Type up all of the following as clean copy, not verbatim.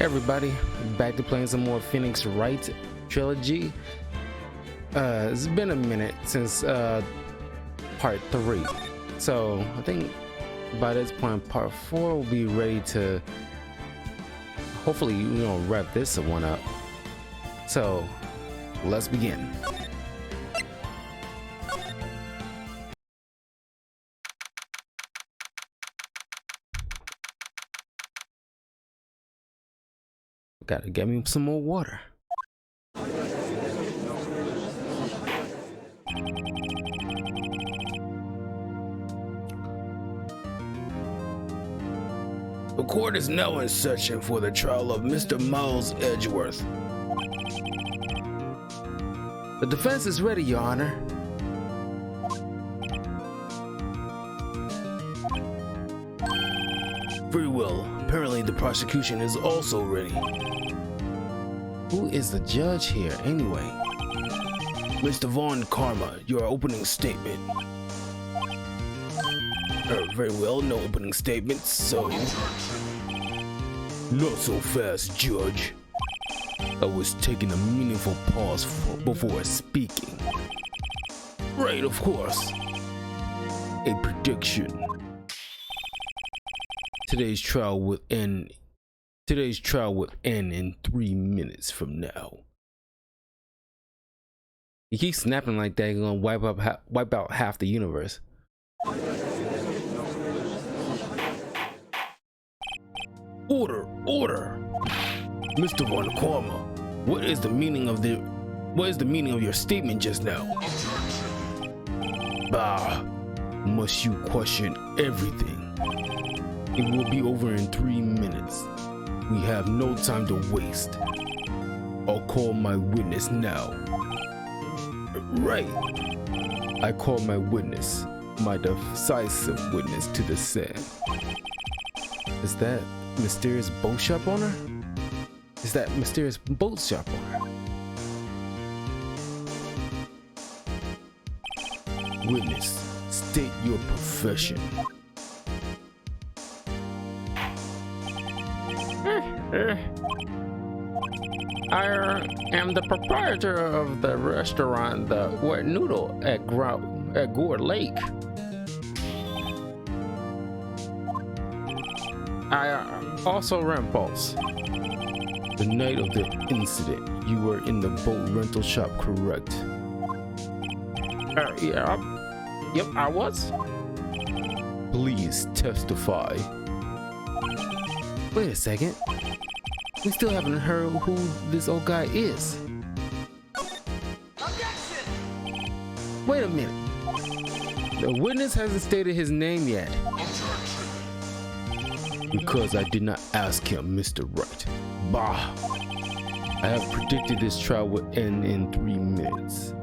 Hey everybody, back to playing some more Phoenix Wright Trilogy. It's been a minute since part 3, so I think by this point part 4 will be ready to hopefully wrap this one up. So let's begin. Gotta get me some more water. The court is now in session for the trial of Mr. Miles Edgeworth. The defense is ready, Your Honor. Very well. Apparently the prosecution is also ready. Who is the judge here, anyway? Mr. Vaughn Karma, your opening statement. Very well, no opening statements, so... Not so fast, Judge. I was taking a meaningful pause before speaking. Right, of course. A prediction. Today's trial will end in 3 minutes from now. You keep snapping like that, you're gonna wipe out half the universe. Order! Mr. Von Karma, what is the meaning of your statement just now? Bah, must you question everything? It will be over in 3 minutes. We have no time to waste. I'll call my witness now. Right. I call my witness, my decisive witness to the stand. Is that mysterious boat shop owner? Is that mysterious boat shop owner? Witness, state your profession. I am the proprietor of the restaurant, the Wet Noodle at Gore Lake. I also rent boats. The night of the incident, you were in the boat rental shop, correct? Yep, I was. Please testify. Wait a second. We still haven't heard who this old guy is. Objection! Wait a minute. The witness hasn't stated his name yet. Because I did not ask him, Mr. Wright. Bah! I have predicted this trial will end in 3 minutes.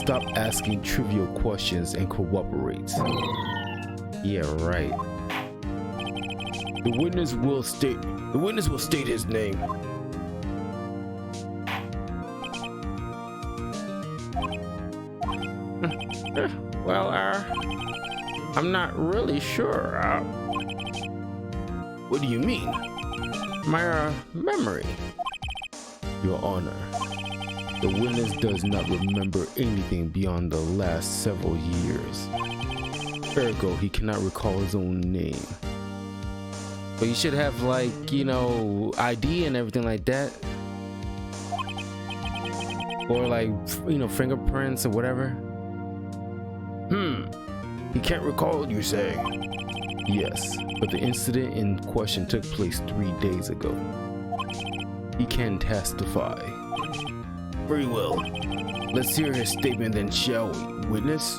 Stop asking trivial questions and cooperate. Yeah, right. The witness will state his name. Well, I'm not really sure. What do you mean? My memory. Your Honor, the witness does not remember anything beyond the last several years. Ergo, he cannot recall his own name. But you should have, like, ID and everything like that. Or like, fingerprints or whatever. He can't recall, you say? Yes, but the incident in question took place 3 days ago. He can testify. Very well. Let's hear his statement then, shall we? Witness?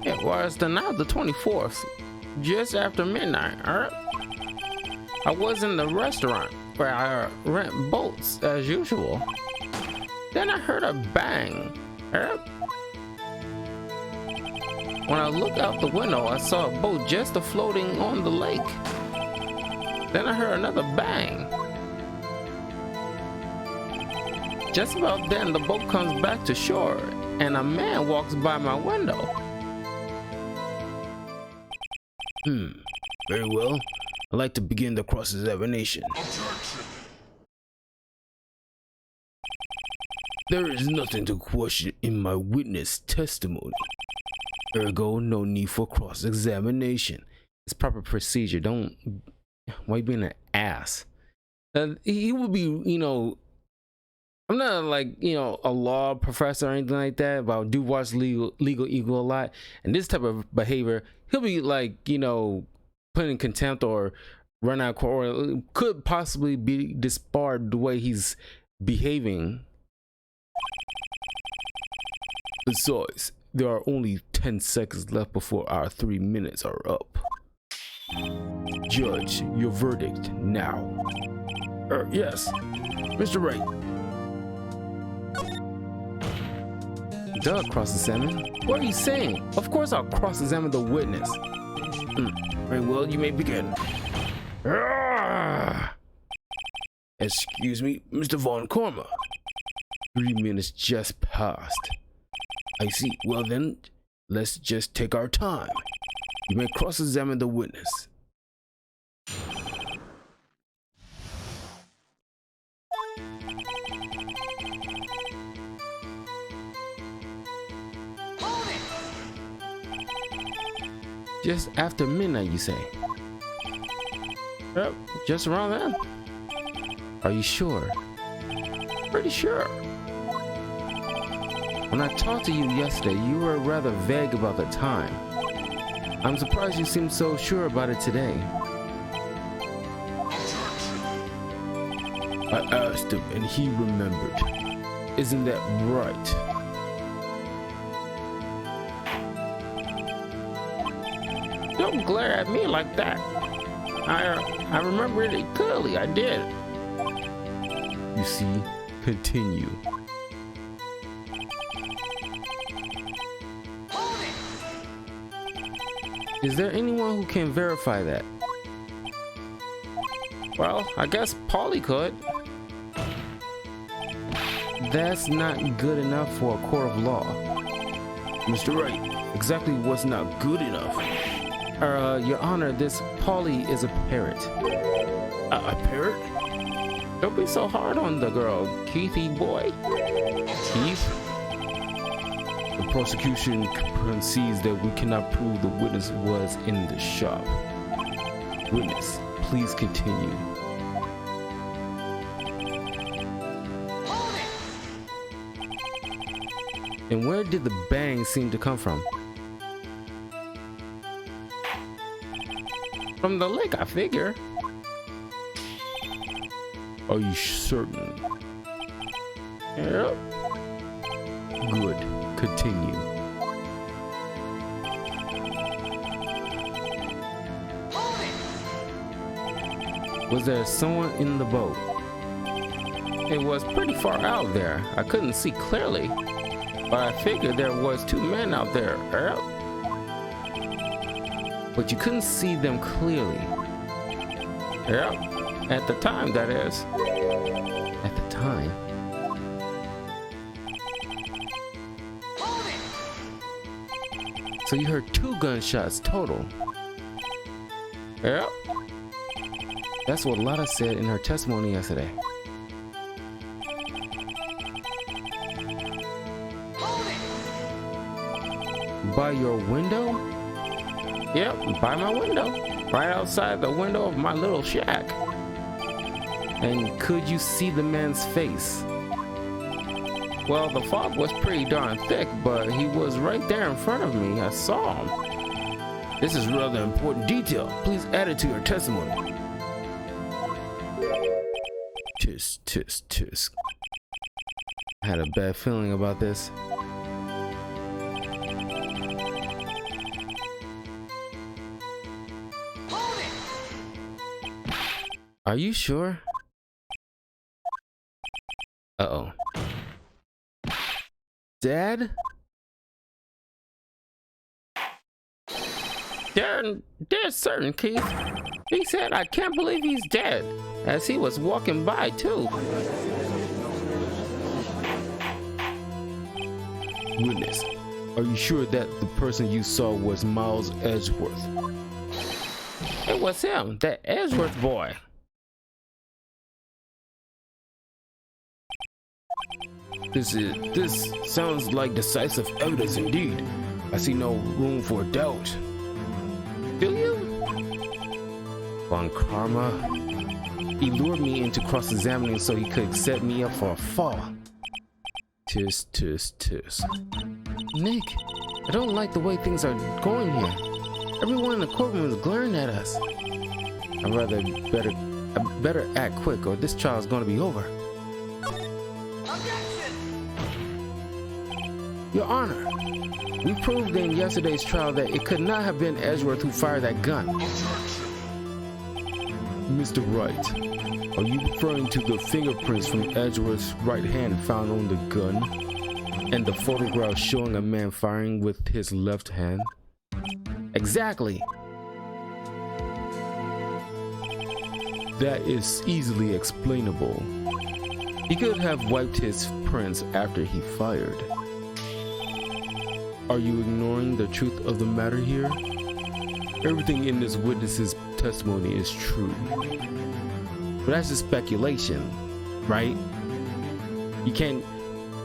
It was now the 24th, just after midnight. I was in the restaurant where I rent boats as usual. Then I heard a bang. When I looked out the window, I saw a boat just floating on the lake. Then I heard another bang. Just about then, the boat comes back to shore, and a man walks by my window. Very well. I'd like to begin the cross-examination. There is nothing to question in my witness testimony. Ergo, no need for cross-examination. It's proper procedure. Don't. Why you being an ass? He would be, you know. I'm not like, you know, a law professor or anything like that, but I do watch legal eagle a lot. And this type of behavior, he'll be like, you know, put in contempt or run out of court, or could possibly be disbarred the way he's behaving. Besides, there are only 10 seconds left before our 3 minutes are up. Judge, your verdict now. Yes, Mr. Wright. Duh, cross-examine. What are you saying? Of course I'll cross-examine the witness. Very well, you may begin. Excuse me, Mr. Von Korma. 3 minutes just passed. I see. Well then, let's just take our time. You may cross-examine the witness. Just after midnight, you say? Yep, just around then. Are you sure? Pretty sure. When I talked to you yesterday, you were rather vague about the time. I'm surprised you seem so sure about it today. I asked him and he remembered. Isn't that right? Don't glare at me like that. I remember it clearly. I did. You see, continue. Is there anyone who can verify that? Well, I guess Paulie could. That's not good enough for a court of law. Mr. Wright, exactly what's not good enough? Your Honor, this Paulie is a parrot. A parrot? Don't be so hard on the girl, Keithy boy. Keith? The prosecution concedes that we cannot prove the witness was in the shop. Witness, please continue. And where did the bang seem to come from? From the lake, I figure. Are you certain? Yep. Good. Continue. Was there someone in the boat? It was pretty far out there. I couldn't see clearly, but I figured there was 2 men out there. But you couldn't see them clearly. Yep. At the time, that is. At the time. So you heard 2 gunshots total. Yep. That's what Lotta said in her testimony yesterday. By your window? Yep, by my window. Right outside the window of my little shack. And could you see the man's face? Well, the fog was pretty darn thick, but he was right there in front of me. I saw him. This is rather important detail. Please add it to your testimony. Tisk, tisk, tisk. I had a bad feeling about this. Are you sure? Uh-oh. Dad? They're certain, Keith. He said, I can't believe he's dead, as he was walking by, too. witness, are you sure that the person you saw was Miles Edgeworth? It was him, that Edgeworth boy. This sounds like decisive evidence indeed. I see no room for doubt. Do you? Von Karma. He lured me into cross-examining so he could set me up for a fall. Tisk, tisk, tisk. Nick, I don't like the way things are going here. Everyone in the courtroom is glaring at us. I better act quick or this trial is going to be over. Your Honor, we proved in yesterday's trial that it could not have been Edgeworth who fired that gun. Mr. Wright, are you referring to the fingerprints from Edgeworth's right hand found on the gun and the photograph showing a man firing with his left hand? Exactly. That is easily explainable. He could have wiped his prints after he fired. Are you ignoring the truth of the matter here? Everything in this witness's testimony is true. But that's just speculation, right? You can't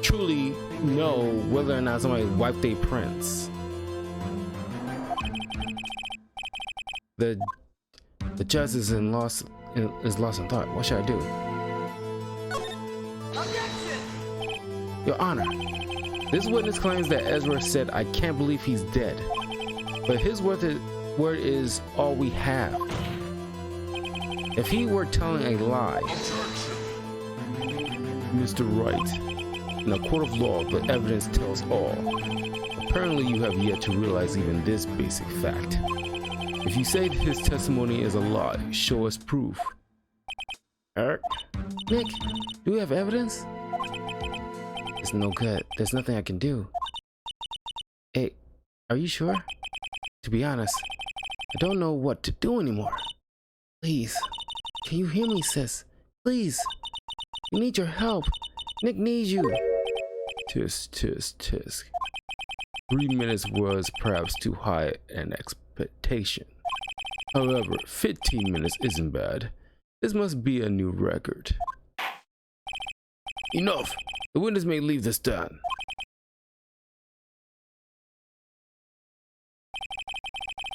truly know whether or not somebody wiped their prints. The judge is lost in thought. What should I do? Objection! Your Honor, this witness claims that Ezra said, "I can't believe he's dead." But his word is all we have. If he were telling a lie, Mr. Wright, in a court of law, the evidence tells all. Apparently you have yet to realize even this basic fact. If you say his testimony is a lie, show us proof. Eric? Nick, do we have evidence? It's no good. There's nothing I can do. Hey, are you sure? To be honest, I don't know what to do anymore. Please, can you hear me, sis? Please, we need your help. Nick needs you. Tisk, tisk, tisk. 3 minutes was perhaps too high an expectation. However, 15 minutes isn't bad. This must be a new record. Enough! The witness may leave the stand.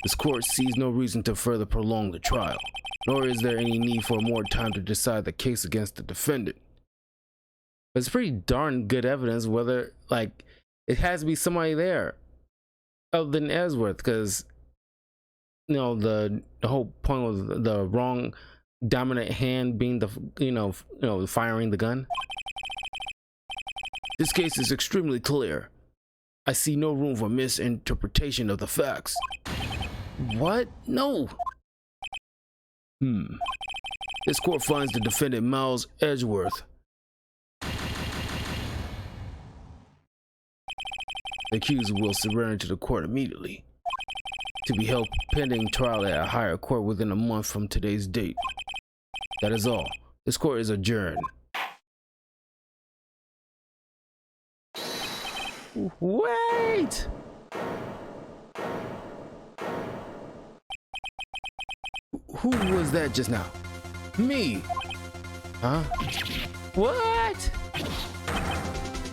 This court sees no reason to further prolong the trial, nor is there any need for more time to decide the case against the defendant. But it's pretty darn good evidence whether, like, it has to be somebody there other than Edgeworth, because, you know, the whole point was the wrong dominant hand being the, firing the gun. This case is extremely clear. I see no room for misinterpretation of the facts. What? No. This court finds the defendant Miles Edgeworth. The accused will surrender to the court immediately, to be held pending trial at a higher court within a month from today's date. That is all. This court is adjourned. Wait! Who was that just now? Me! Huh? What?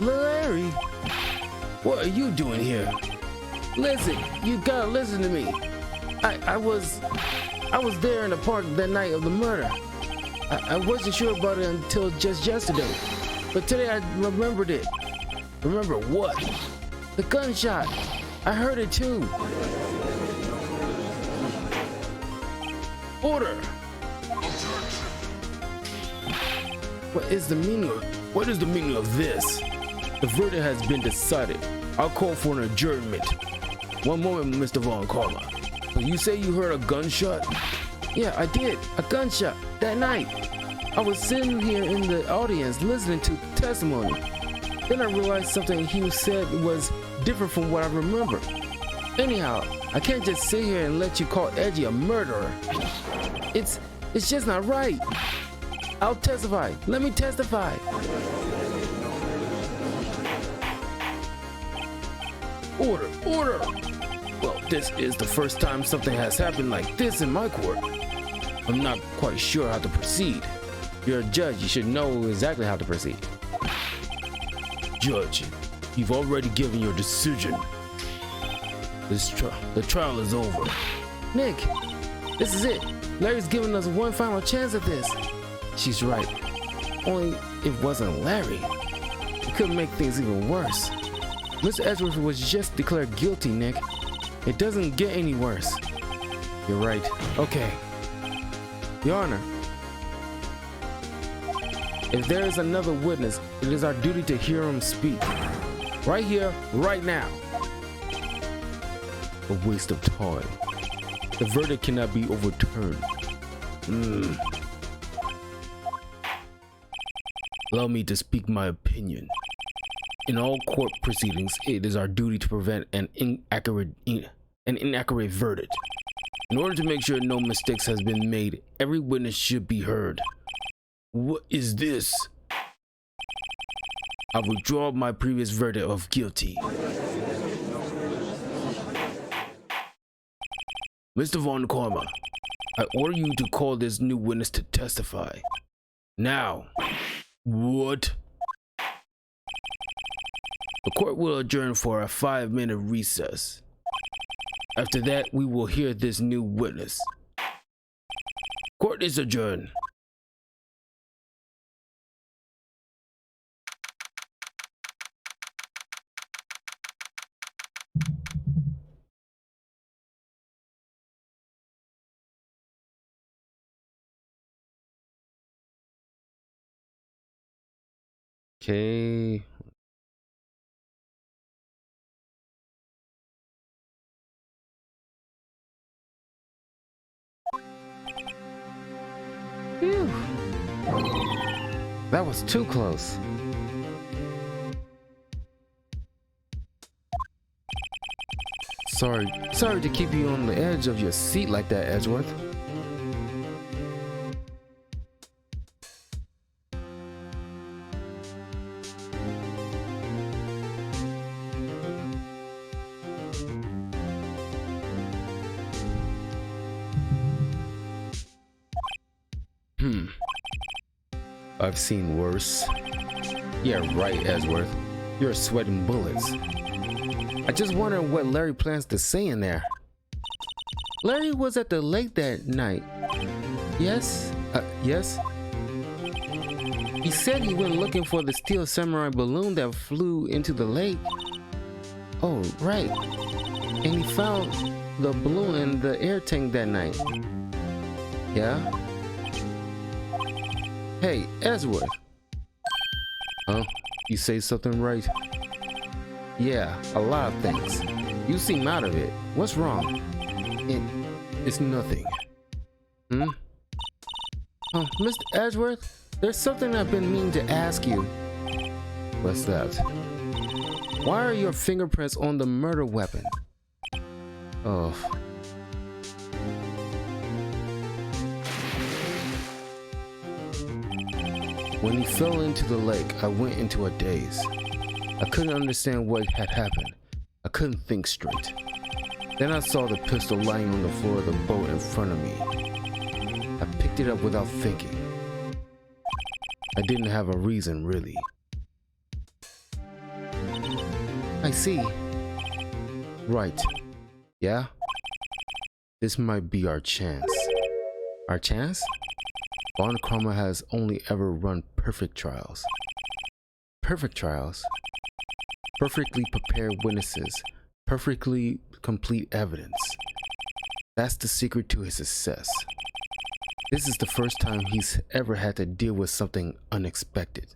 Larry! What are you doing here? Listen, you gotta listen to me. I was there in the park that night of the murder. I wasn't sure about it until just yesterday. But today I remembered it. Remember what? The gunshot. I heard it too. Order! What is the meaning of this? The verdict has been decided. I'll call for an adjournment. One moment, Mr. Von Karma. You say you heard a gunshot? Yeah, I did. A gunshot that night. I was sitting here in the audience listening to testimony. Then I realized something he said was different from what I remember. Anyhow, I can't just sit here and let you call Edgy a murderer. It's just not right. I'll testify. Let me testify. Order! Order! Well, this is the first time something has happened like this in my court. I'm not quite sure how to proceed. You're a judge. You should know exactly how to proceed. Judge, you've already given your decision. The trial is over. Nick, this is it. Larry's giving us one final chance at this. She's right. Only it wasn't Larry. It could make things even worse. Mr. Edgeworth was just declared guilty, Nick. It doesn't get any worse. You're right. Okay. Your Honor, if there is another witness, it is our duty to hear him speak. Right here, right now. A waste of time. The verdict cannot be overturned. Allow me to speak my opinion. In all court proceedings, it is our duty to prevent an inaccurate verdict. In order to make sure no mistakes has been made, every witness should be heard. What is this? I withdraw my previous verdict of guilty. Mr. Von Karma, I order you to call this new witness to testify. Now. What? The court will adjourn for a 5-minute recess. After that, we will hear this new witness. Court is adjourned. Okay. Phew. That was too close. Sorry to keep you on the edge of your seat like that, Edgeworth. I've seen worse. Yeah, right, Edgeworth. You're sweating bullets. I just wonder what Larry plans to say in there. Larry was at the lake that night. Yes? Yes? He said he went looking for the steel samurai balloon that flew into the lake. Oh, right. And he found the balloon in the air tank that night. Yeah? Hey, Edgeworth. Huh? You say something right? Yeah, a lot of things. You seem out of it. What's wrong? It's nothing. Oh, Mr. Edgeworth, there's something I've been meaning to ask you. What's that? Why are your fingerprints on the murder weapon? Oh. When he fell into the lake, I went into a daze. I couldn't understand what had happened. I couldn't think straight. Then I saw the pistol lying on the floor of the boat in front of me. I picked it up without thinking. I didn't have a reason, really. I see. Right. Yeah? This might be our chance. Our chance? Von Karma has only ever run perfect trials. Perfect trials? Perfectly prepared witnesses. Perfectly complete evidence. That's the secret to his success. This is the first time he's ever had to deal with something unexpected.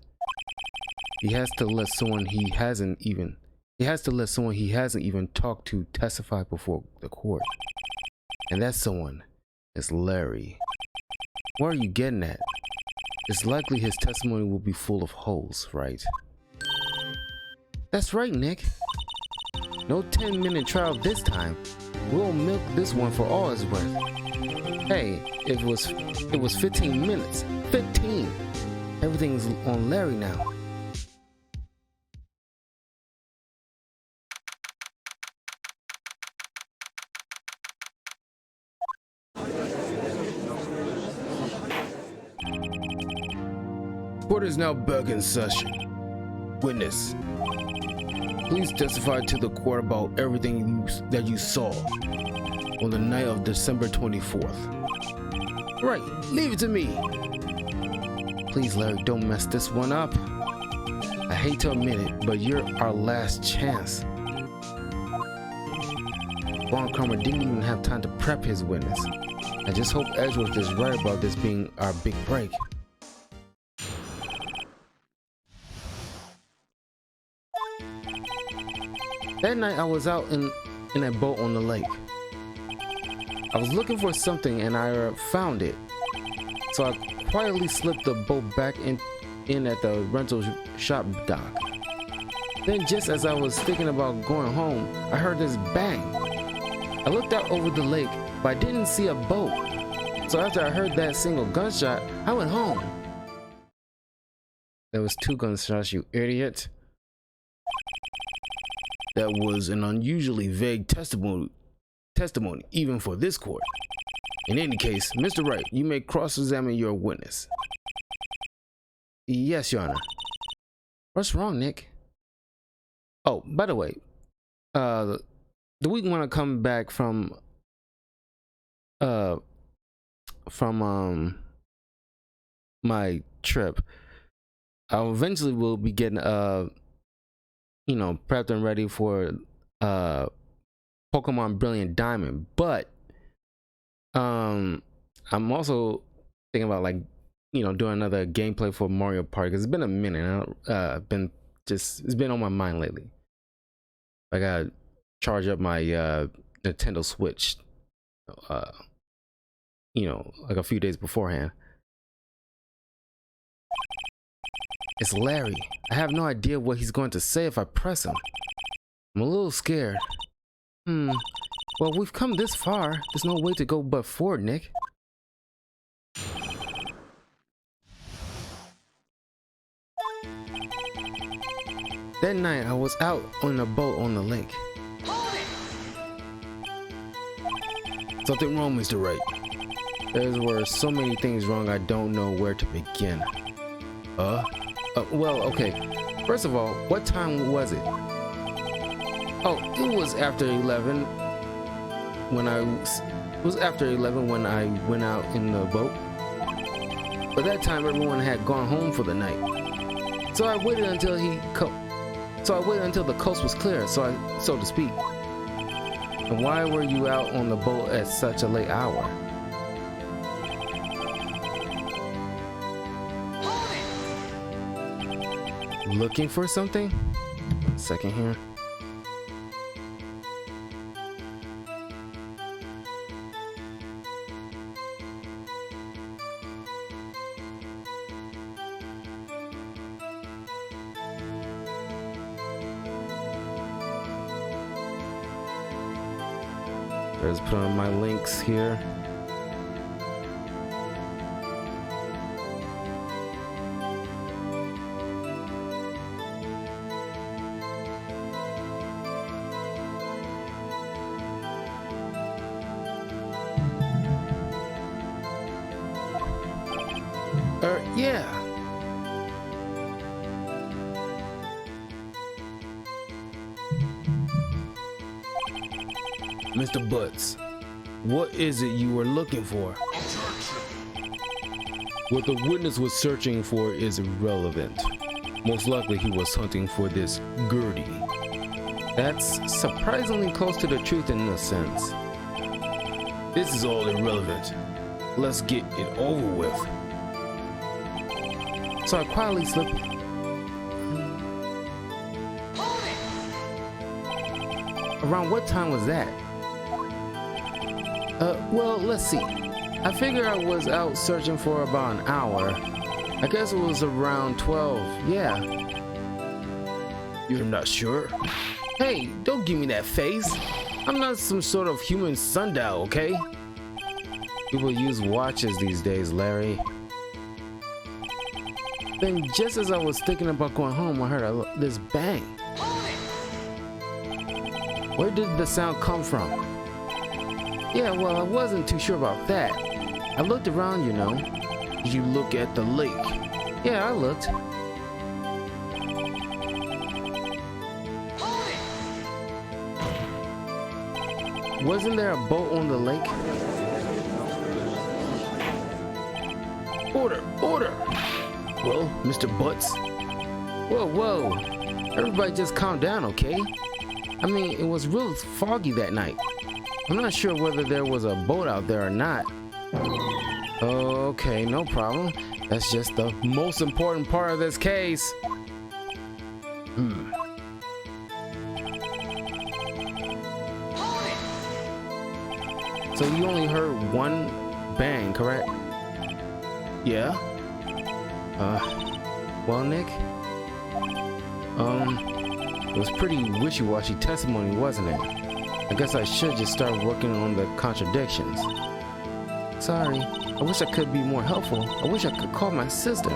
He has to let someone he hasn't even talked to testify before the court. And that someone is Larry. What are you getting at? It's likely his testimony will be full of holes, right? That's right, Nick. No 10-minute trial this time. We'll milk this one for all it's worth. Hey, it was 15 minutes. 15! Everything's on Larry now. Court is now back in session. Witness, please testify to the court about everything that you saw on the night of December 24th. Right, leave it to me. Please, Larry, don't mess this one up. I hate to admit it, but you're our last chance. Von Karma didn't even have time to prep his witness. I just hope Edgeworth is right about this being our big break. That night I was out in a boat on the lake. I was looking for something and I found it. So I quietly slipped the boat back in at the rental shop dock. Then just as I was thinking about going home, I heard this bang. I looked out over the lake, but I didn't see a boat. So after I heard that single gunshot, I went home. There was 2 gunshots, you idiot. That was an unusually vague testimony even for this court. In any case, Mr. Wright, you may cross-examine your witness. Yes, Your Honor. What's wrong, Nick? Oh, by the way, do we want to come back from my trip? I eventually will be getting prepped and ready for Pokemon Brilliant Diamond, but I'm also thinking about doing another gameplay for Mario Party because it's been a minute. It's been on my mind lately. I gotta charge up my Nintendo Switch, like a few days beforehand. It's Larry. I have no idea what he's going to say if I press him. I'm a little scared. Well, we've come this far. There's no way to go but forward, Nick. That night, I was out on a boat on the lake. Something wrong, Mr. Wright? There were so many things wrong, I don't know where to begin. Well, okay. First of all, what time was it? Oh, it was after 11 when I went out in the boat. By that time, everyone had gone home for the night. So I waited until the coast was clear, so to speak. And why were you out on the boat at such a late hour? Looking for something? A second here. Let's put on my links here. Yeah. Mr. Butts, what is it you were looking for? What the witness was searching for is irrelevant. Most likely he was hunting for this Gertie. That's surprisingly close to the truth in a sense. This is all irrelevant. Let's get it over with. So I quietly slipped. Around what time was that? Well, let's see. I figure I was out searching for about an hour. I guess it was around 12, yeah. You're not sure? Hey, don't give me that face. I'm not some sort of human sundial, okay? People use watches these days, Larry. Then just as I was thinking about going home, I heard this bang. Where did the sound come from? Yeah, well, I wasn't too sure about that. I looked around, you know. Did you look at the lake? Yeah, I looked. Wasn't there a boat on the lake? Order! Order! Well, Mr. Butts? Whoa, whoa. Everybody just calm down, okay? I mean, it was real foggy that night. I'm not sure whether there was a boat out there or not. Okay, no problem. That's just the most important part of this case. So you only heard one bang, correct? Yeah? Well, Nick, it was pretty wishy-washy testimony, wasn't it? I guess I should just start working on the contradictions. Sorry, I wish I could be more helpful. I wish I could call my sister.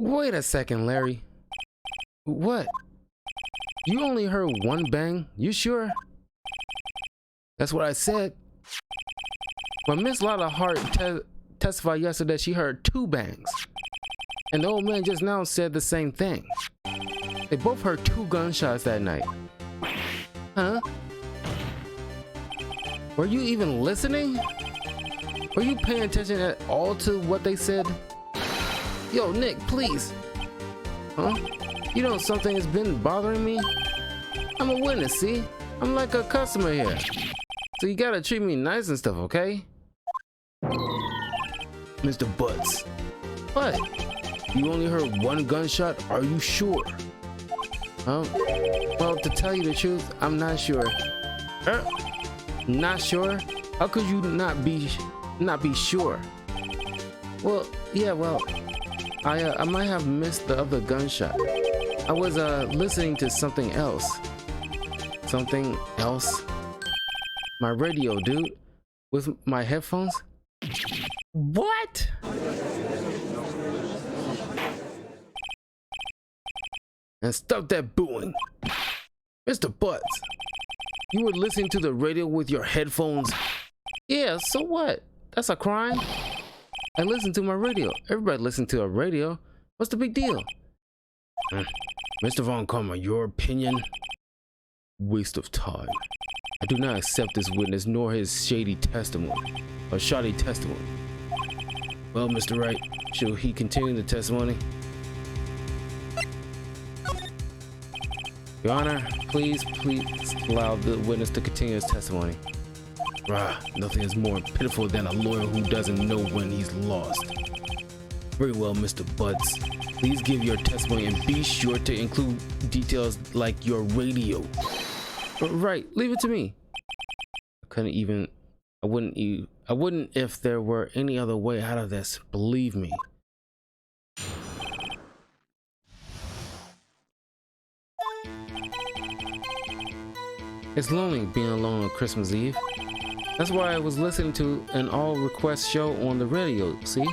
Wait a second, Larry. What? You only heard one bang? You sure? That's what I said. But Miss Lotta Hart testified yesterday that she heard two bangs. And the old man just now said the same thing. They both heard two gunshots that night. Huh? Were you even listening? Were you paying attention at all to what they said? Yo, Nick, please. Huh? You know something has been bothering me? I'm a witness, see? I'm like a customer here. So you gotta treat me nice and stuff, okay? Mr. Butts, What? you only heard one gunshot? Are you sure? Well, to tell you the truth, I'm not sure. Not sure? How could you not be sure? Well, yeah, well, I might have missed the other gunshot. I was listening to something else. Something else? My radio, dude. With my headphones? What? And stop that booing. Mr. Butts, you were listening to the radio with your headphones? Yeah, so what? That's a crime? I listen to my radio. Everybody listens to a radio. What's the big deal? Mr. Von Karma, your opinion? Waste of time. I do not accept this witness nor his shady testimony, or shoddy testimony. Well, Mr. Wright, shall he continue the testimony? Your Honor, please allow the witness to continue his testimony. Rah, nothing is more pitiful than a lawyer who doesn't know when he's lost. Very well, Mr. Butts. Please give your testimony and be sure to include details like your radio. Right, leave it to me. I wouldn't if there were any other way out of this, believe me. It's lonely being alone on Christmas Eve. That's why I was listening to an all request show on the radio, see?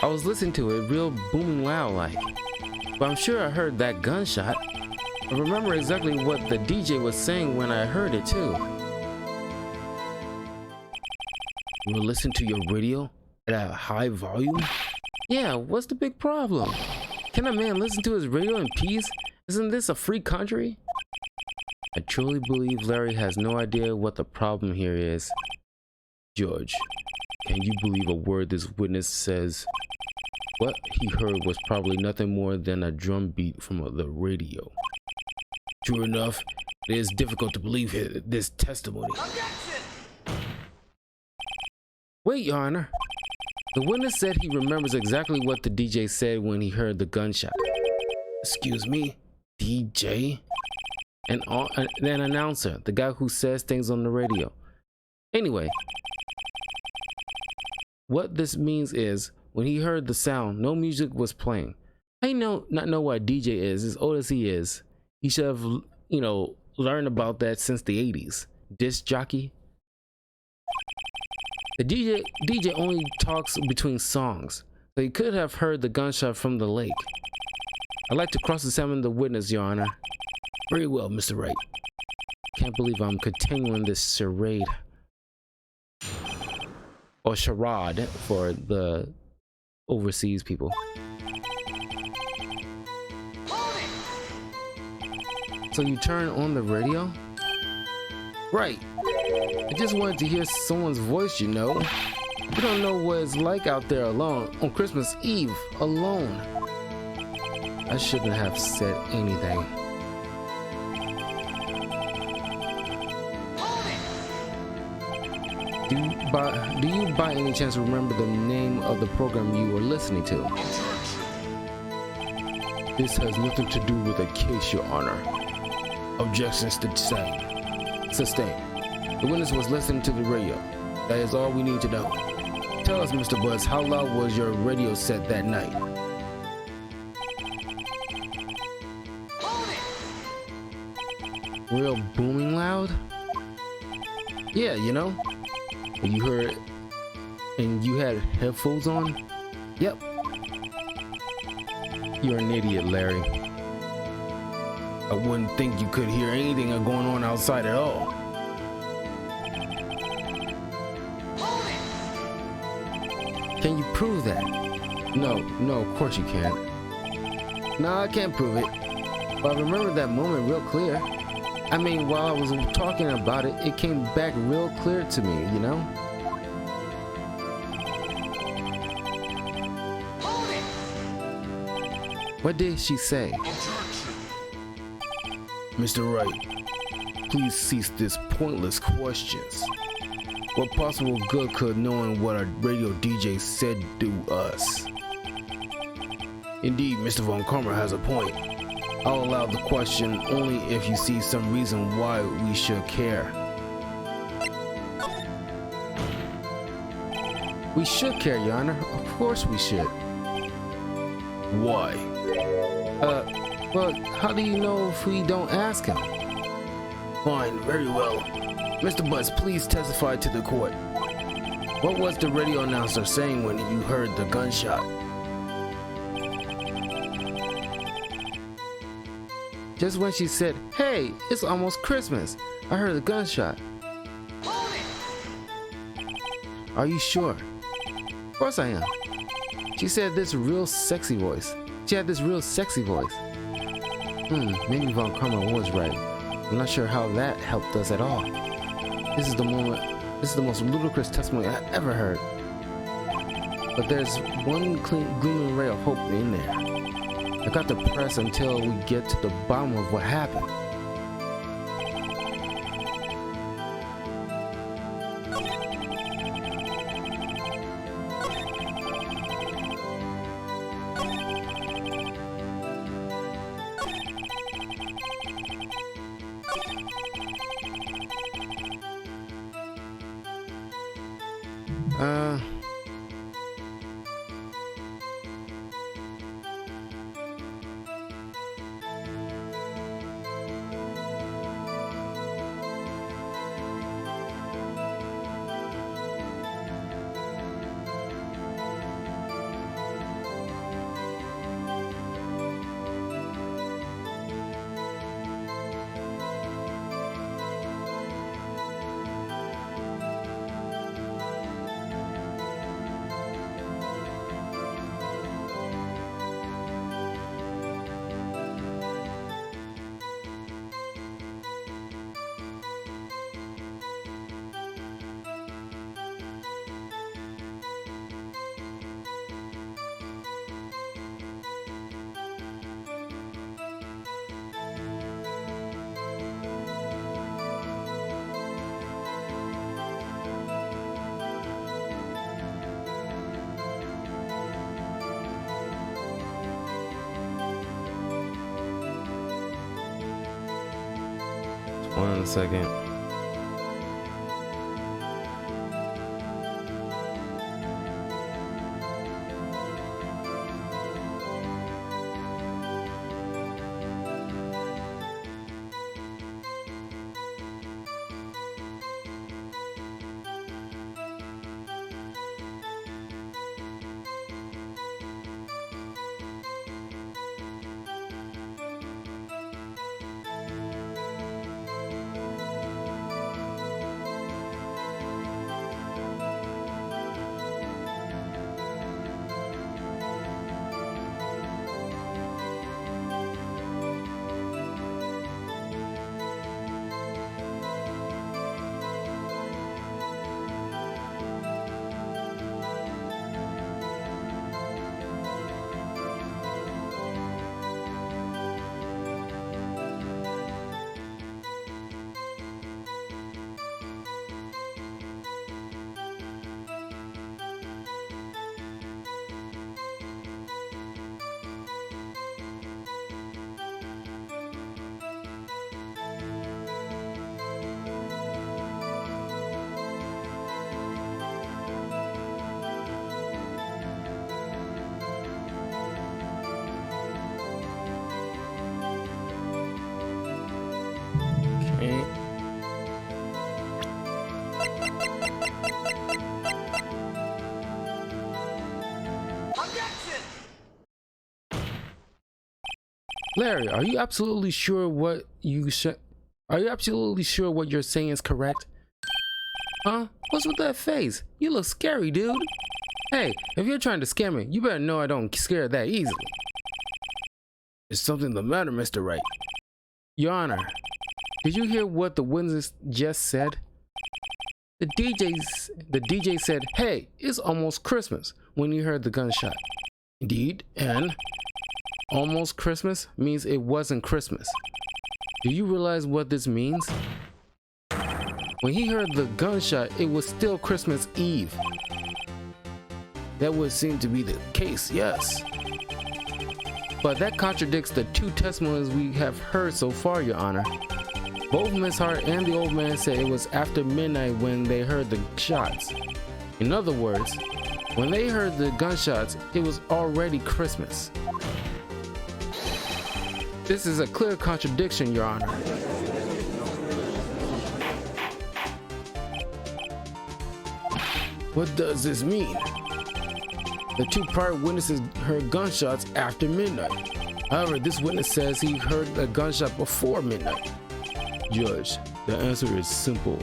I was listening to it real booming loud like. But I'm sure I heard that gunshot. I remember exactly what the DJ was saying when I heard it too. You were listening to your radio at a high volume? Yeah, what's the big problem? Can a man listen to his radio in peace? Isn't this a free country? I truly believe Larry has no idea what the problem here is. Judge, can you believe a word this witness says? What he heard was probably nothing more than a drum beat from the radio. True enough, it is difficult to believe this testimony. Wait, Your Honor. The witness said he remembers exactly what the DJ said when he heard the gunshot. Excuse me? DJ? An announcer, the guy who says things on the radio. Anyway, what this means is, when he heard the sound, no music was playing. I not know what a DJ is, as old as he is. He should have, learned about that since the 80s. Disc jockey. The DJ only talks between songs, so he could have heard the gunshot from the lake. I'd like to cross-examine the witness, Your Honor. Very well, Mr. Wright. Can't believe I'm continuing this charade. Or charade for the overseas people. So you turn on the radio? Right. I just wanted to hear someone's voice, You don't know what it's like out there alone, on Christmas Eve, alone. I shouldn't have said anything. Do you by any chance remember the name of the program you were listening to? This has nothing to do with the case, Your Honor. Objections to same. Sustained. The witness was listening to the radio. That is all we need to know. Tell us, Mr. Buzz, how loud was your radio set that night? Real booming loud? Yeah, And you heard, and you had headphones on? Yep. You're an idiot, Larry. I wouldn't think you could hear anything going on outside at all. Can you prove that? No, of course you can't. No, I can't prove it. But I remember that moment real clear. I mean, while I was talking about it, it came back real clear to me, What did she say? Mr. Wright, please cease these pointless questions. What possible good could knowing what a radio DJ said do us? Indeed, Mr. Von Karma has a point. I'll allow the question only if you see some reason why we should care. We should care, Your Honor. Of course we should. Why? Well, how do you know if we don't ask him? Fine, very well. Mr. Buzz, please testify to the court. What was the radio announcer saying when you heard the gunshot? Just when she said, "Hey, it's almost Christmas," I heard a gunshot. Are you sure? Of course I am. She said this real sexy voice. She had this real sexy voice. Maybe Von Karma was right. I'm not sure how that helped us at all. This is the most ludicrous testimony I ever heard. But there's one gleaming ray of hope in there. I got to press until we get to the bottom of what happened. on a second. Okay. Larry, are you absolutely sure what you Are you absolutely sure what you're saying is correct? Huh? What's with that face? You look scary, dude. Hey, if you're trying to scare me, you better know I don't scare that easily. Is something the matter, Mr. Wright? Your Honor, did you hear what the witness just said? The DJ said, "Hey, it's almost Christmas," when he heard the gunshot. Indeed, and almost Christmas means it wasn't Christmas. Do you realize what this means? When he heard the gunshot, it was still Christmas Eve. That would seem to be the case, yes. But that contradicts the two testimonies we have heard so far, Your Honor. Both Miss Hart and the old man said it was after midnight when they heard the shots. In other words, when they heard the gunshots, it was already Christmas. This is a clear contradiction, Your Honor. What does this mean? The two prior witnesses heard gunshots after midnight. However, this witness says he heard a gunshot before midnight. Judge, the answer is simple.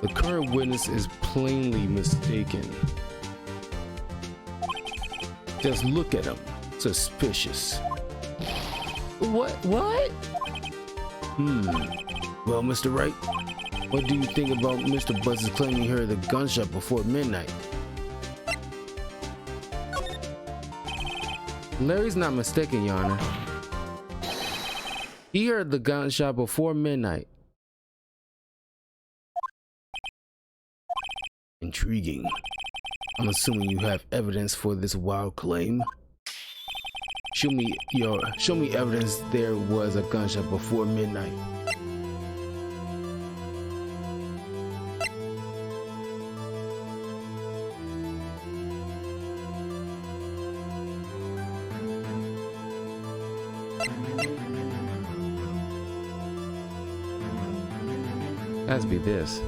The current witness is plainly mistaken. Just look at him. Suspicious. What? Well, Mr. Wright, what do you think about Mr. Buzz's claim he heard the gunshot before midnight? Larry's not mistaken, Your Honor. He heard the gunshot before midnight. Intriguing. I'm assuming you have evidence for this wild claim. Show me evidence there was a gunshot before midnight. Has to be this.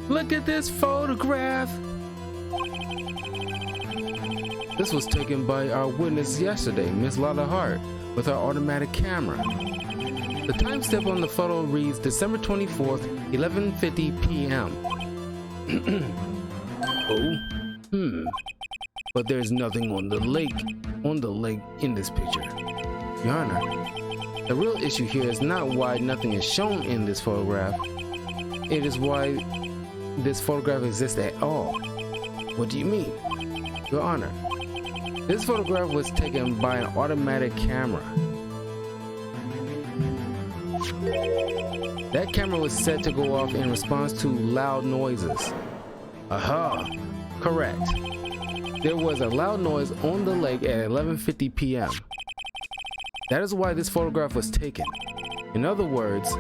Look at this photograph. This was taken by our witness yesterday, Miss Lotta Hart, with our automatic camera. The timestamp on the photo reads December 24th, 11:50 p.m. But there's nothing on the lake in this picture. Your Honor, the real issue here is not why nothing is shown in this photograph. It is why this photograph exists at all. What do you mean? Your Honor, This photograph was taken by an automatic camera. That camera was set to go off in response to loud noises. Aha! Correct. There was a loud noise on the lake at 11:50 p.m. That is why this photograph was taken. In other words,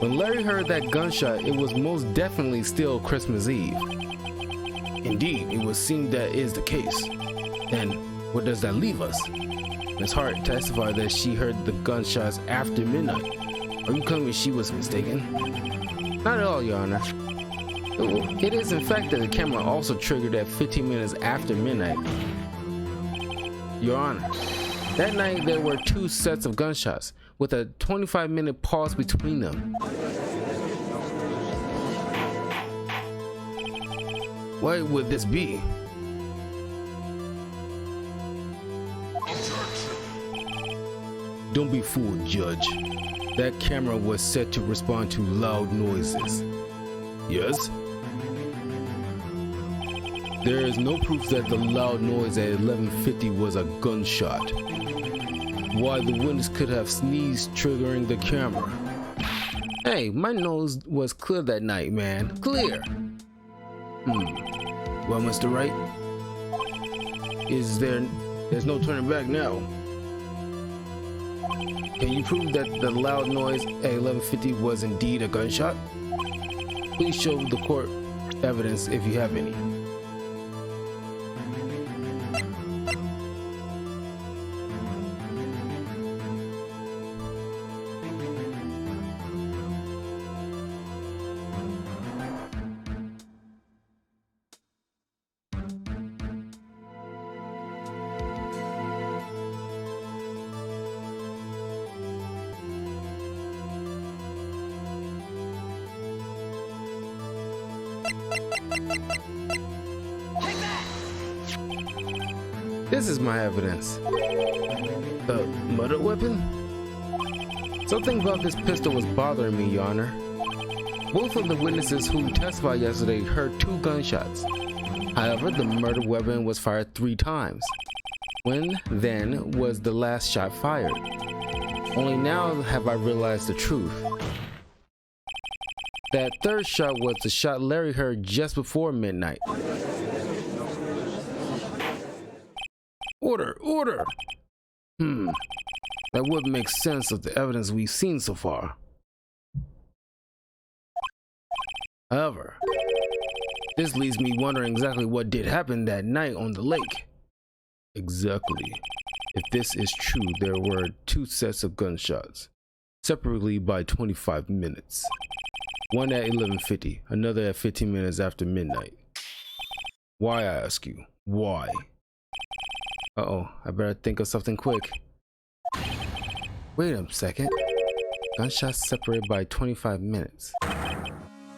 when Larry heard that gunshot, it was most definitely still Christmas Eve. Indeed, it would seem that is the case. Then, where does that leave us? Ms. Hart testified that she heard the gunshots after midnight. Are you claiming she was mistaken? Not at all, Your Honor. It is in fact that the camera also triggered at 15 minutes after midnight. Your Honor, that night there were 2 sets of gunshots with a 25-minute pause between them. Why would this be? Don't be fooled, Judge. That camera was set to respond to loud noises. Yes? There is no proof that the loud noise at 11:50 was a gunshot. Why the witness could have sneezed triggering the camera? Hey, my nose was clear that night, man. Clear! Well, Mr. Wright, there's no turning back now. Can you prove that the loud noise at 11:50 was indeed a gunshot? Please show the court evidence if you have any. This is my evidence. The murder weapon? Something about this pistol was bothering me, Your Honor. Both of the witnesses who testified yesterday heard 2 gunshots. However, the murder weapon was fired 3 times. When, then, was the last shot fired? Only now have I realized the truth. That 3rd shot was the shot Larry heard just before midnight. Order! Order! That would make sense of the evidence we've seen so far. However, this leaves me wondering exactly what did happen that night on the lake. Exactly. If this is true, there were 2 sets of gunshots, separately by 25 minutes. One at 11:50, another at 15 minutes after midnight. Why, I ask you? Why? Uh-oh, I better think of something quick. Wait a second. Gunshots separated by 25 minutes.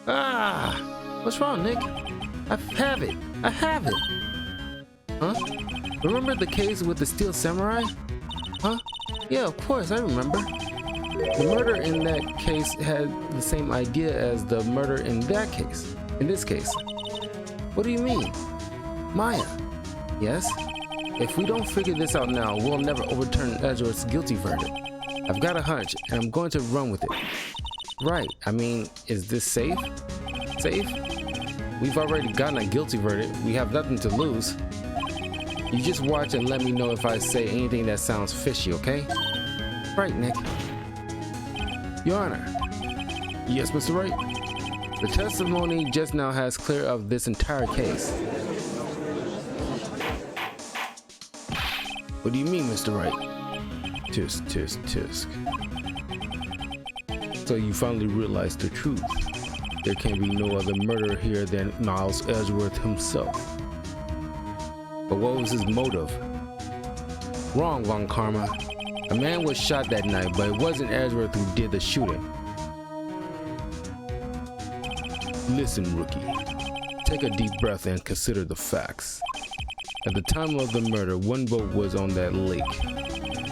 Ah! What's wrong, Nick? I have it! I have it! Huh? Remember the case with the steel samurai? Huh? Yeah, of course, I remember. The murder in that case had the same idea as the murder in that case. In this case. What do you mean? Maya. Yes? If we don't figure this out now, we'll never overturn Edgeworth's guilty verdict. I've got a hunch, and I'm going to run with it. Right, I mean, is this safe? Safe? We've already gotten a guilty verdict. We have nothing to lose. You just watch and let me know if I say anything that sounds fishy, okay? Right, Nick. Your Honor. Yes, Mr. Wright? The testimony just now has clear of this entire case. What do you mean, Mr. Wright? Tisk, tisk, tisk. So you finally realized the truth. There can be no other murderer here than Niles Edgeworth himself. But what was his motive? Wrong, Von Karma. A man was shot that night, but it wasn't Edgeworth who did the shooting. Listen, rookie. Take a deep breath and consider the facts. At the time of the murder, 1 boat was on that lake.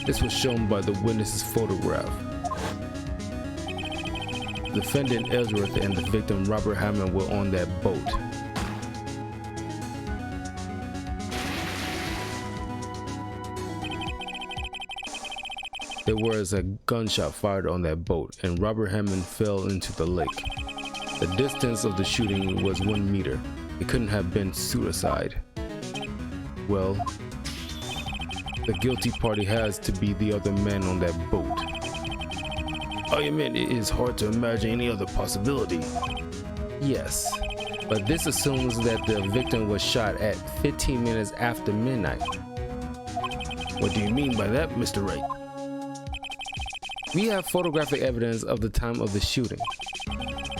This was shown by the witness's photograph. The defendant Edgeworth and the victim Robert Hammond were on that boat. There was a gunshot fired on that boat, and Robert Hammond fell into the lake. The distance of the shooting was 1 meter. It couldn't have been suicide. Well, the guilty party has to be the other men on that boat. I admit it is hard to imagine any other possibility. Yes, but this assumes that the victim was shot at 15 minutes after midnight. What do you mean by that, Mr. Wright? We have photographic evidence of the time of the shooting.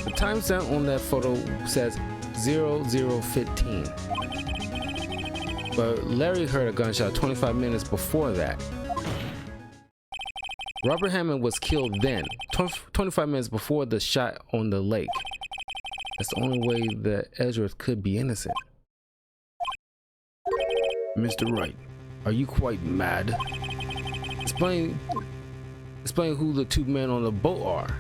The timestamp on that photo says 00:15. But Larry heard a gunshot 25 minutes before that. Robert Hammond was killed then, 25 minutes before the shot on the lake. That's the only way that Edgeworth could be innocent. Mr. Wright, are you quite mad? Explain who the two men on the boat are.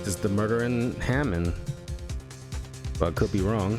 Just the murderer and Hammond, but I could be wrong.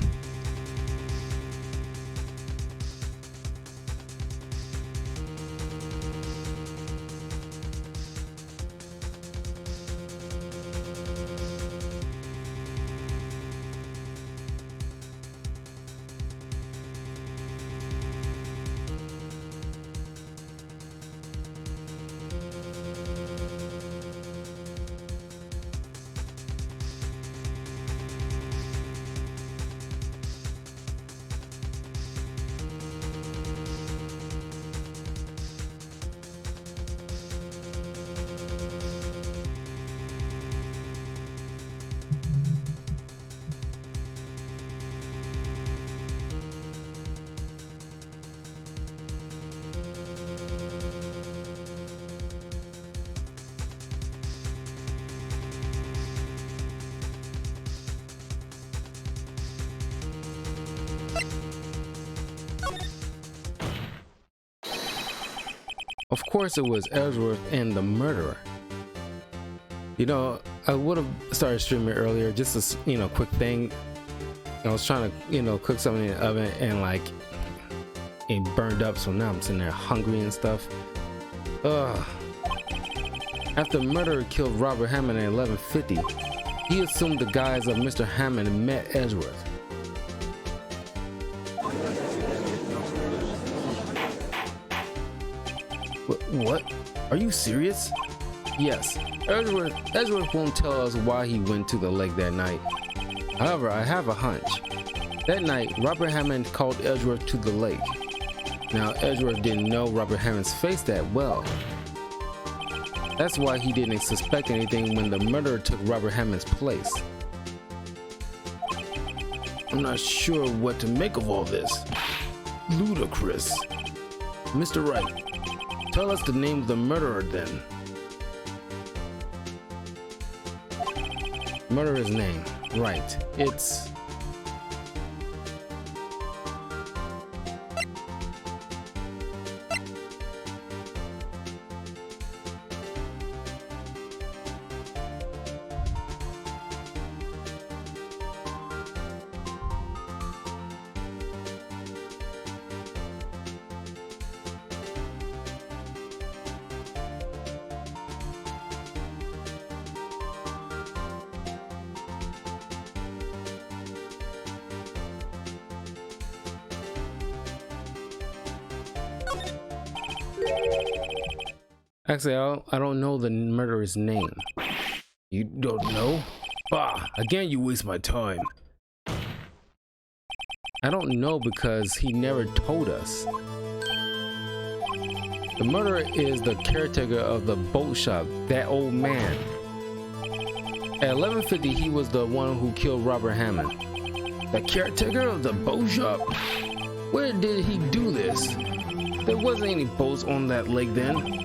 Of course it was Ellsworth and the murderer. You know, I would have started streaming earlier, just a quick thing. I was trying to, cook something in the oven and it burned up, so now I'm sitting there hungry and stuff. Ugh. After the murderer killed Robert Hammond at 11:50, he assumed the guys of Mr. Hammond met Edgeworth. What? Are you serious? Yes, Edgeworth won't tell us why he went to the lake that night. However, I have a hunch. That night, Robert Hammond called Edgeworth to the lake. Now, Edgeworth didn't know Robert Hammond's face that well. That's why he didn't suspect anything when the murderer took Robert Hammond's place. I'm not sure what to make of all this. Ludicrous. Mr. Wright, tell us the name of the murderer then. Murderer's name, Wright. It's... Actually, I don't know the murderer's name. You don't know? Bah, again you waste my time. I don't know because he never told us. The murderer is the caretaker of the boat shop, that old man. At 11:50, he was the one who killed Robert Hammond. The caretaker of the boat shop? Where did he do this? There wasn't any boats on that lake then.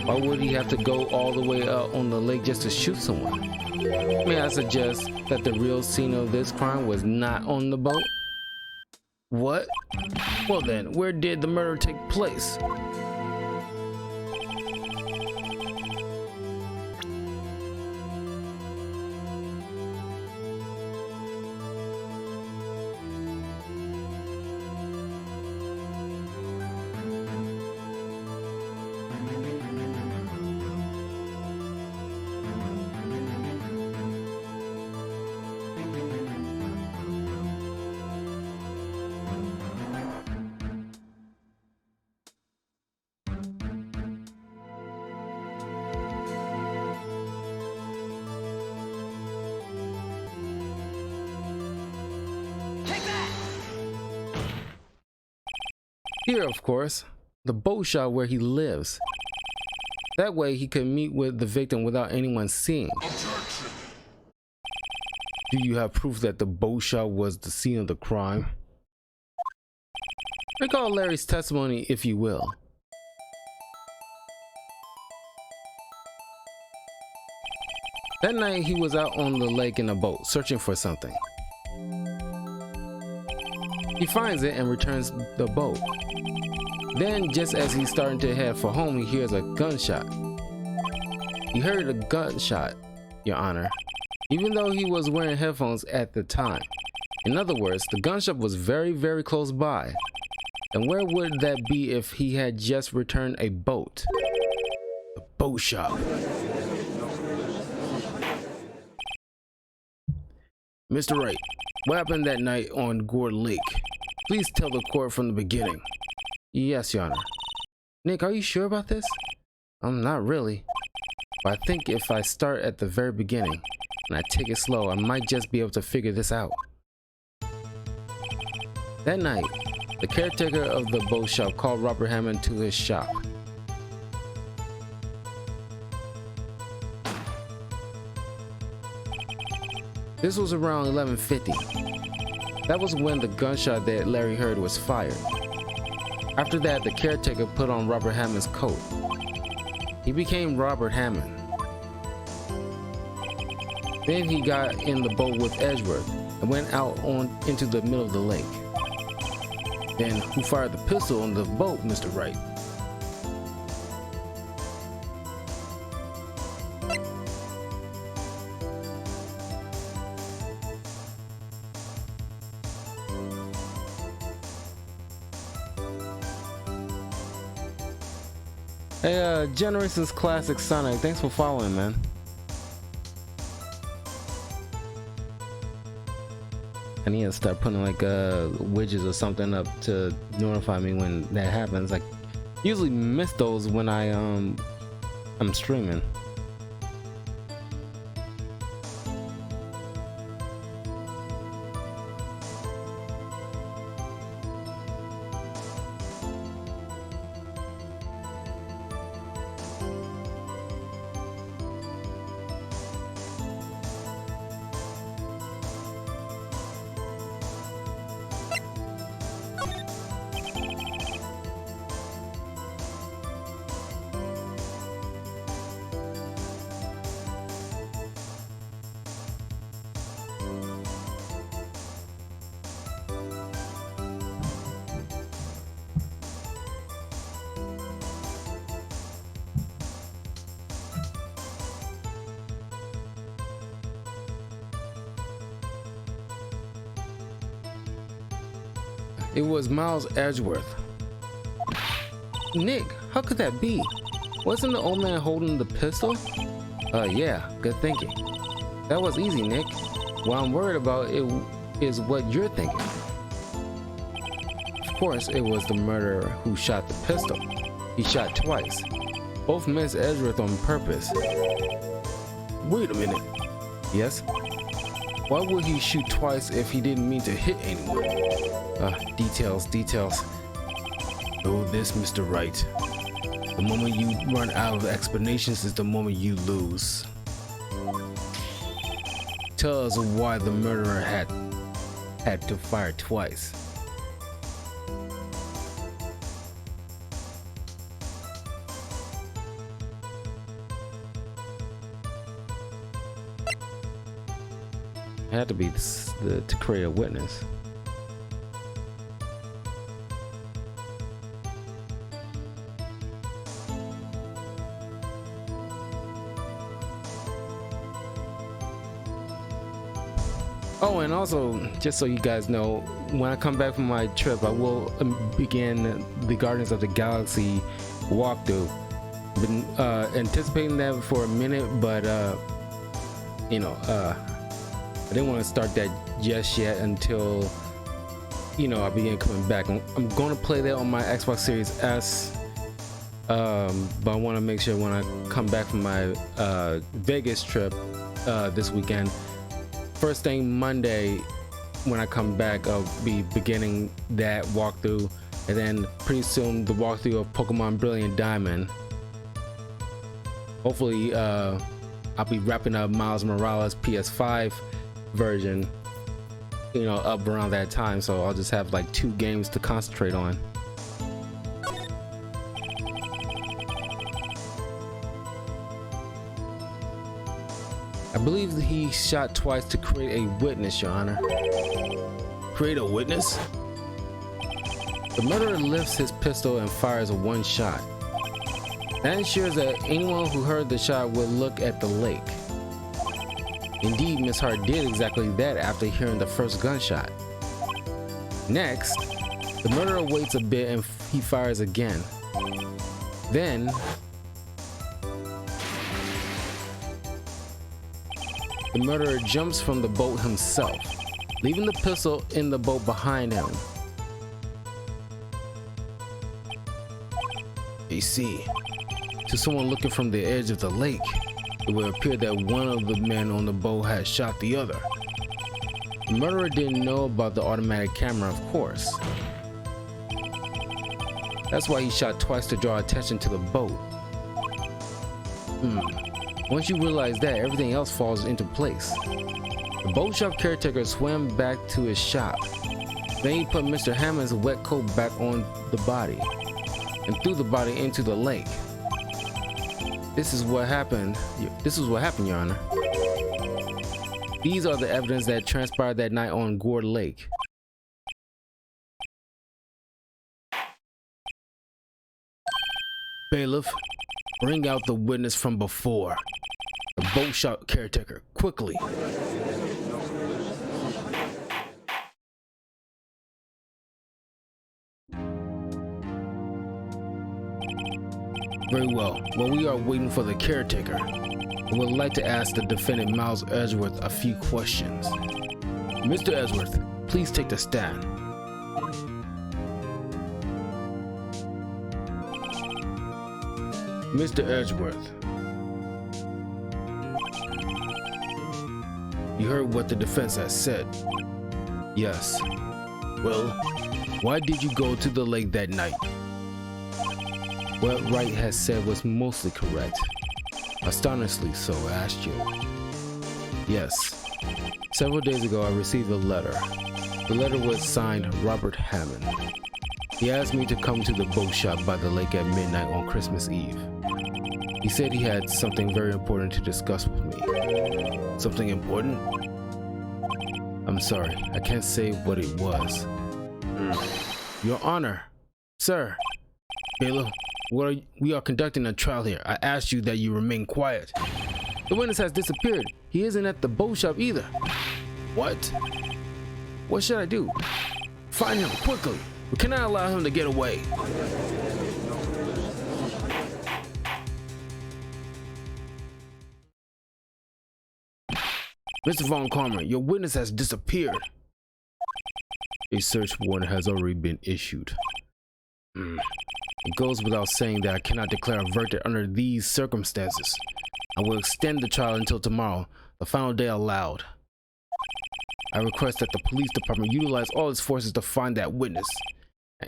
Why would he have to go all the way out on the lake just to shoot someone? May I suggest that the real scene of this crime was not on the boat? What? Well then, where did the murder take place? Here, of course, the boat shop where he lives. That way he could meet with the victim without anyone seeing. Do you have proof that the boat shop was the scene of the crime? Recall Larry's testimony, if you will. That night he was out on the lake in a boat, searching for something. He finds it and returns the boat. Then, just as he's starting to head for home, he hears a gunshot. He heard a gunshot, Your Honor, even though he was wearing headphones at the time. In other words, the gunshot was very, very close by. And where would that be if he had just returned a boat? The boat shop. Mr. Wright, what happened that night on Gourd Lake? Please tell the court from the beginning. Yes, Your Honor. Nick, are you sure about this? Not really. But I think if I start at the very beginning and I take it slow, I might just be able to figure this out. That night, the caretaker of the boat shop called Robert Hammond to his shop. This was around 11:50. That was when the gunshot that Larry heard was fired. After that, the caretaker put on Robert Hammond's coat. He became Robert Hammond. Then he got in the boat with Edgeworth and went out into the middle of the lake. Then who fired the pistol on the boat, Mr. Wright? Hey, Generations Classic Sonic, thanks for following, man. I need to start putting like widgets or something up to notify me when that happens. Like, usually miss those when I'm streaming. It was Miles Edgeworth. Nick, how could that be? Wasn't the old man holding the pistol? Yeah, good thinking. That was easy, Nick. What I'm worried about is what you're thinking. Of course, it was the murderer who shot the pistol. He shot twice. Both missed Edgeworth on purpose. Wait a minute. Yes? Why would he shoot twice if he didn't mean to hit anyone? Details. Know this, Mr. Wright. The moment you run out of explanations is the moment you lose. Tell us why the murderer had to fire twice. It had to be to create a witness. Oh, and also, just so you guys know, when I come back from my trip, I will begin the Guardians of the Galaxy walkthrough. Been anticipating that for a minute, but I didn't want to start that just yet until I begin coming back. I'm going to play that on my Xbox Series S, but I want to make sure when I come back from my Vegas trip this weekend, first thing Monday when I come back, I'll be beginning that walkthrough and then pretty soon the walkthrough of Pokemon Brilliant Diamond. Hopefully, I'll be wrapping up Miles Morales PS5 version, you know, up around that time, so I'll just have like 2 games to concentrate on. I believe that he shot twice to create a witness, Your Honor. Create a witness? The murderer lifts his pistol and fires one shot. That ensures that anyone who heard the shot will look at the lake. Indeed, Miss Hart did exactly that after hearing the first gunshot. Next, the murderer waits a bit and he fires again. Then, the murderer jumps from the boat himself, leaving the pistol in the boat behind him. I see. To someone looking from the edge of the lake, it would appear that one of the men on the boat had shot the other. The murderer didn't know about the automatic camera, of course. That's why he shot twice to draw attention to the boat. Once you realize that, everything else falls into place. The boat shop caretaker swam back to his shop. Then he put Mr. Hammond's wet coat back on the body and threw the body into the lake. This is what happened. This is what happened, Your Honor. These are the evidence that transpired that night on Gourd Lake. Bailiff, bring out the witness from before. The boat shop caretaker, quickly. Very well. While we are waiting for the caretaker, I would like to ask the defendant Miles Edgeworth a few questions. Mr. Edgeworth, please take the stand. Mr. Edgeworth, you heard what the defense has said? Yes. Well, why did you go to the lake that night? What Wright has said was mostly correct. Astonishingly so, I asked you. Yes. Several days ago, I received a letter. The letter was signed Robert Hammond. He asked me to come to the boat shop by the lake at midnight on Christmas Eve. He said he had something very important to discuss with me. Something important? I'm sorry, I can't say what it was. Your Honor, sir, bailiff, we are conducting a trial here. I asked you that you remain quiet. The witness has disappeared. He isn't at the boat shop either. What? What should I do? Find him quickly. We cannot allow him to get away. Mr. Von Karmer, your witness has disappeared. A search warrant has already been issued. It goes without saying that I cannot declare a verdict under these circumstances. I will extend the trial until tomorrow, the final day allowed. I request that the police department utilize all its forces to find that witness.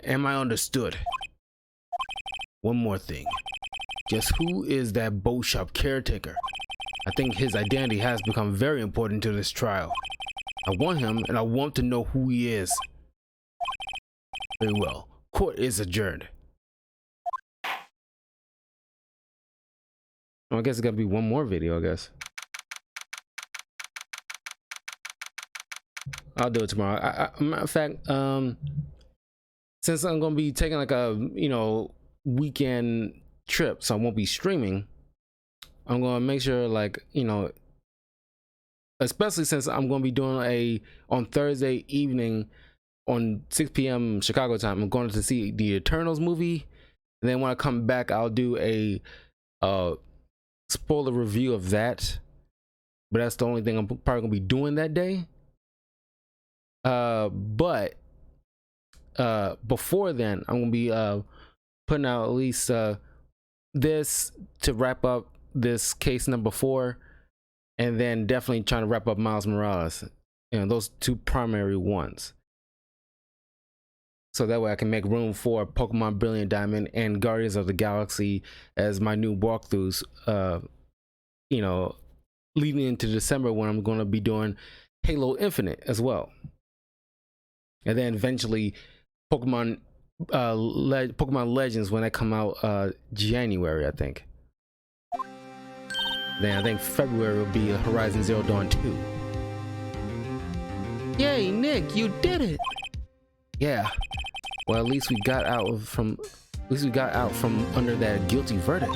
Am I understood? One more thing. Just who is that boat shop caretaker? I think his identity has become very important to this trial. I want him, and I want to know who he is. Very well. Court is adjourned. Well, I guess it's gotta be one more video, I guess. I'll do it tomorrow. Matter of fact, since I'm gonna be taking like a weekend trip, so I won't be streaming, I'm gonna make sure, like, especially since I'm gonna be doing on Thursday evening on 6 p.m. Chicago time, I'm going to see the Eternals movie, and then when I come back, I'll do a spoiler review of that. But that's the only thing I'm probably gonna be doing that day. But before then, I'm gonna be putting out at least this to wrap up this case number 4, and then definitely trying to wrap up Miles Morales. Those 2 primary ones. so that way I can make room for Pokemon Brilliant Diamond and Guardians of the Galaxy as my new walkthroughs. You know, leading into December when I'm going to be doing Halo Infinite as well, and then eventually Pokemon Pokemon Legends when they come out January, I think. Then I think February will be Horizon Zero Dawn 2. Yay, Nick, you did it! Yeah. Well, at least we got out from under that guilty verdict.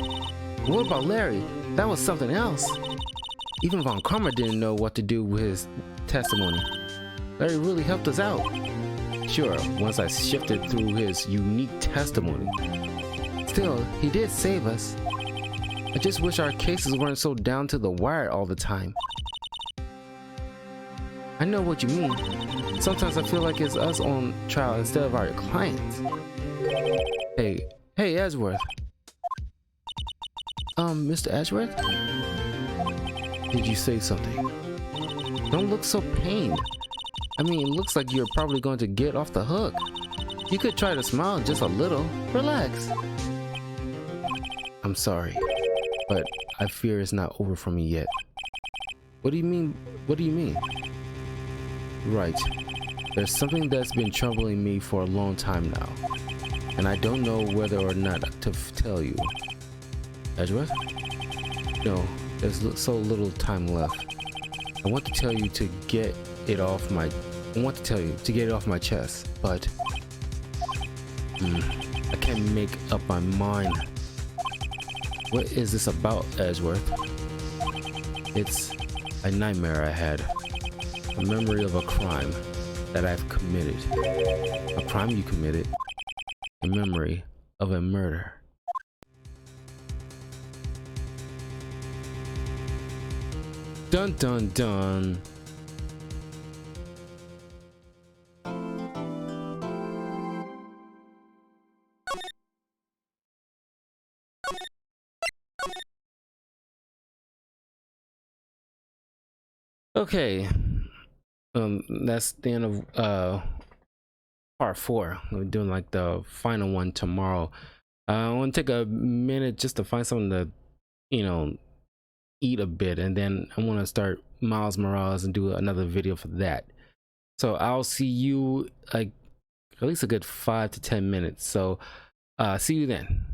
What about Larry? That was something else. Even Von Karma didn't know what to do with his testimony. Larry really helped us out. Sure, once I shifted through his unique testimony. Still, he did save us. I just wish our cases weren't so down to the wire all the time. I know what you mean. Sometimes I feel like it's us on trial instead of our clients. Hey, Edgeworth. Mr. Edgeworth? Did you say something? Don't look so pained. I mean, it looks like you're probably going to get off the hook. You could try to smile just a little. Relax. I'm sorry, but I fear it's not over for me yet. What do you mean? What do you mean? Right. There's something that's been troubling me for a long time now, and I don't know whether or not to tell you. Edgeworth? No, there's so little time left. I want to tell you to get it off my chest, but I can't make up my mind. What is this about, Edgeworth? It's a nightmare I had. A memory of a crime that I've committed. A crime you committed. A memory of a murder. Dun dun dun. Okay, that's the end of part 4. We're doing like the final one tomorrow. I want to take a minute just to find something to, eat a bit, and then I want to start Miles Morales and do another video for that. So I'll see you like at least a good 5 to 10 minutes. So see you then.